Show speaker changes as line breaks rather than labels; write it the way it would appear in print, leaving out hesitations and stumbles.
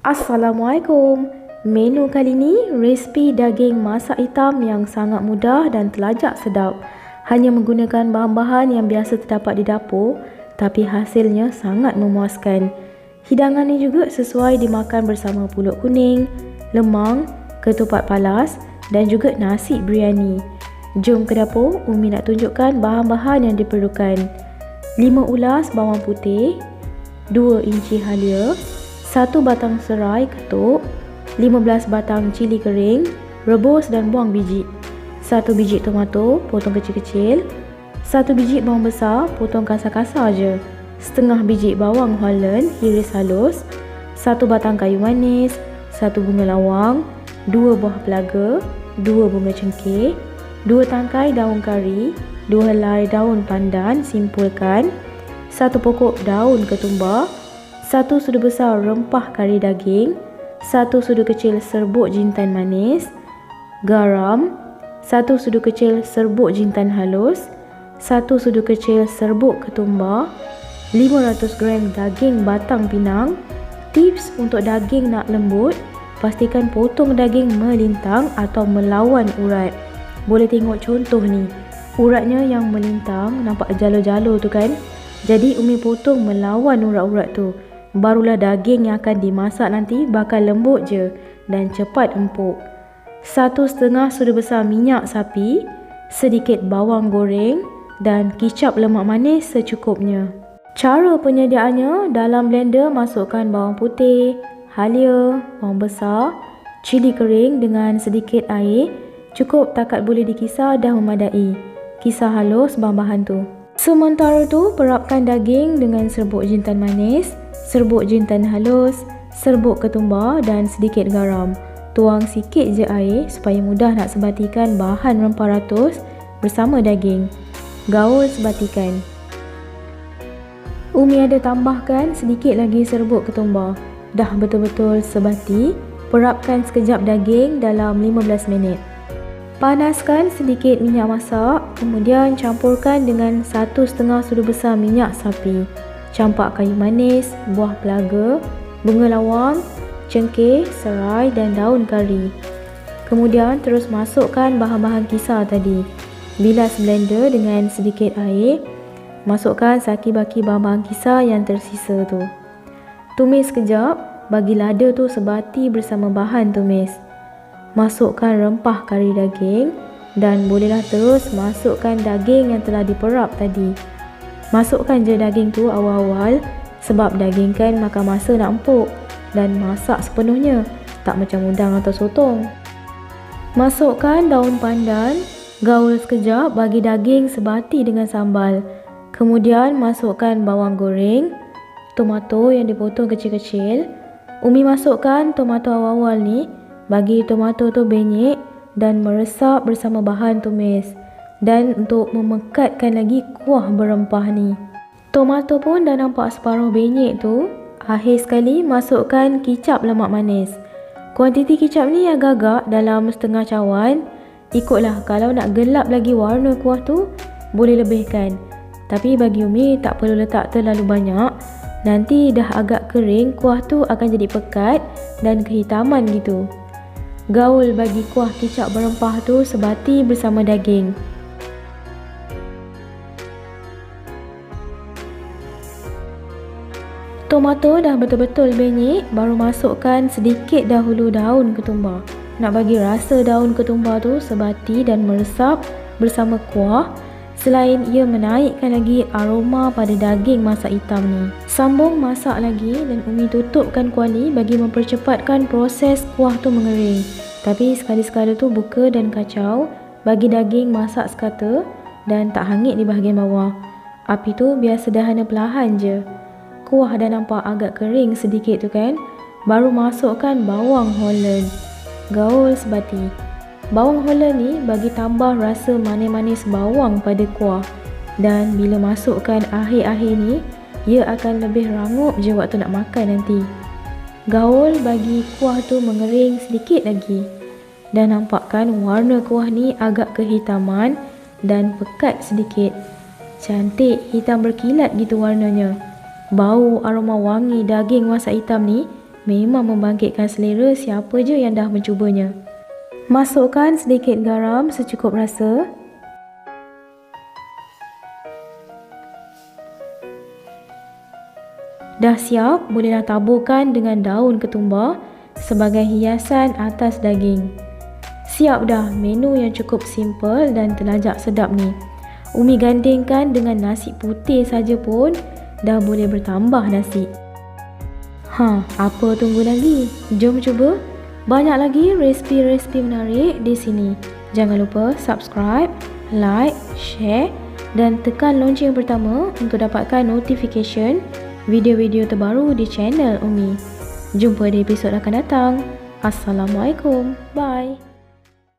Assalamualaikum. Menu kali ni resipi daging masak hitam yang sangat mudah dan terlajak sedap. Hanya menggunakan bahan-bahan yang biasa terdapat di dapur, tapi hasilnya sangat memuaskan. Hidangan ni juga sesuai dimakan bersama pulut kuning, lemang, ketupat palas dan juga nasi biryani. Jom ke dapur, Umi nak tunjukkan bahan-bahan yang diperlukan. 5 ulas bawang putih, 2 inci halia, 1 batang serai ketuk, 15 batang cili kering, rebus dan buang biji. 1 biji tomato, potong kecil-kecil. 1 biji bawang besar, potong kasar-kasar je. Setengah biji bawang Holland, iris halus. 1 batang kayu manis, 1 bunga lawang, 2 buah pelaga, 2 bunga cengkeh, 2 tangkai daun kari, 2 helai daun pandan simpulkan, 1 pokok daun ketumbar, 1 sudu besar rempah kari daging, 1 sudu kecil serbuk jintan manis, garam, 1 sudu kecil serbuk jintan halus, 1 sudu kecil serbuk ketumbar, 500 gram daging batang pinang. Tips untuk daging nak lembut, pastikan potong daging melintang atau melawan urat. Boleh tengok contoh ni, uratnya yang melintang, nampak jalur-jalur tu kan. Jadi Umi potong melawan urat-urat tu. Barulah daging yang akan dimasak nanti bakal lembut je dan cepat empuk. 1,5 sudu besar minyak sapi, sedikit bawang goreng dan kicap lemak manis secukupnya. Cara penyediaannya, dalam blender masukkan bawang putih, halia, bawang besar, cili kering dengan sedikit air. Cukup takat boleh dikisar dah memadai. Kisar halus bahan-bahan tu. Sementara tu, perapkan daging dengan serbuk jintan manis, serbuk jintan halus, serbuk ketumbar dan sedikit garam. Tuang sikit je air supaya mudah nak sebatikan bahan rempah ratus bersama daging. Gaul sebatikan. Umi ada tambahkan sedikit lagi serbuk ketumbar. Dah betul-betul sebati, perapkan sekejap daging dalam 15 minit. Panaskan sedikit minyak masak, kemudian campurkan dengan 1,5 sudu besar minyak sapi. Campak kayu manis, buah pelaga, bunga lawang, cengkeh, serai dan daun kari. Kemudian terus masukkan bahan-bahan kisar tadi. Bilas blender dengan sedikit air. Masukkan saki-baki bahan-bahan kisar yang tersisa tu. Tumis sekejap, bagi lada tu sebati bersama bahan tumis. Masukkan rempah kari daging dan bolehlah terus masukkan daging yang telah diperap tadi. Masukkan je daging tu awal-awal sebab daging kan makan masa nak empuk dan masak sepenuhnya, tak macam udang atau sotong. Masukkan daun pandan, gaul sekejap bagi daging sebati dengan sambal. Kemudian masukkan bawang goreng, tomato yang dipotong kecil-kecil. Umi masukkan tomato awal-awal ni bagi tomato tu benyek dan meresap bersama bahan tumis. Dan untuk memekatkan lagi kuah berempah ni. Tomato pun dah nampak separuh benyek tu. Akhir sekali masukkan kicap lemak manis. Kuantiti kicap ni agak-agak dalam setengah cawan. Ikutlah, kalau nak gelap lagi warna kuah tu, boleh lebihkan. Tapi bagi Umi tak perlu letak terlalu banyak. Nanti dah agak kering, kuah tu akan jadi pekat dan kehitaman gitu. Gaul bagi kuah kicap berempah tu sebati bersama daging. Tomato dah betul-betul benyek, baru masukkan sedikit dahulu daun ketumbar. Nak bagi rasa daun ketumbar tu sebati dan meresap bersama kuah. Selain ia menaikkan lagi aroma pada daging masak hitam ni. Sambung masak lagi dan Umi tutupkan kuali bagi mempercepatkan proses kuah tu mengering. Tapi sekali-sekala tu buka dan kacau bagi daging masak sekata dan tak hangit di bahagian bawah. Api tu biar sederhana perlahan je. Kuah dah nampak agak kering sedikit tu kan. Baru masukkan bawang Holland. Gaul sebati. Bawang Holland ni bagi tambah rasa manis-manis bawang pada kuah. Dan bila masukkan akhir-akhir ni, ia akan lebih rangup je waktu nak makan nanti. Gaul bagi kuah tu mengering sedikit lagi. Dan nampakkan warna kuah ni agak kehitaman dan pekat sedikit. Cantik, hitam berkilat gitu warnanya. Bau aroma wangi daging masak hitam ni memang membangkitkan selera siapa je yang dah mencubanya. Masukkan sedikit garam secukup rasa. Dah siap, bolehlah taburkan dengan daun ketumbar sebagai hiasan atas daging. Siap dah menu yang cukup simple dan terlajak sedap ni. Umi gandingkan dengan nasi putih saja pun dah boleh bertambah nasi. Apa tunggu lagi? Jom cuba. Banyak lagi resipi-resipi menarik di sini. Jangan lupa subscribe, like, share dan tekan lonceng pertama untuk dapatkan notification video-video terbaru di channel Umi. Jumpa di episod akan datang. Assalamualaikum. Bye.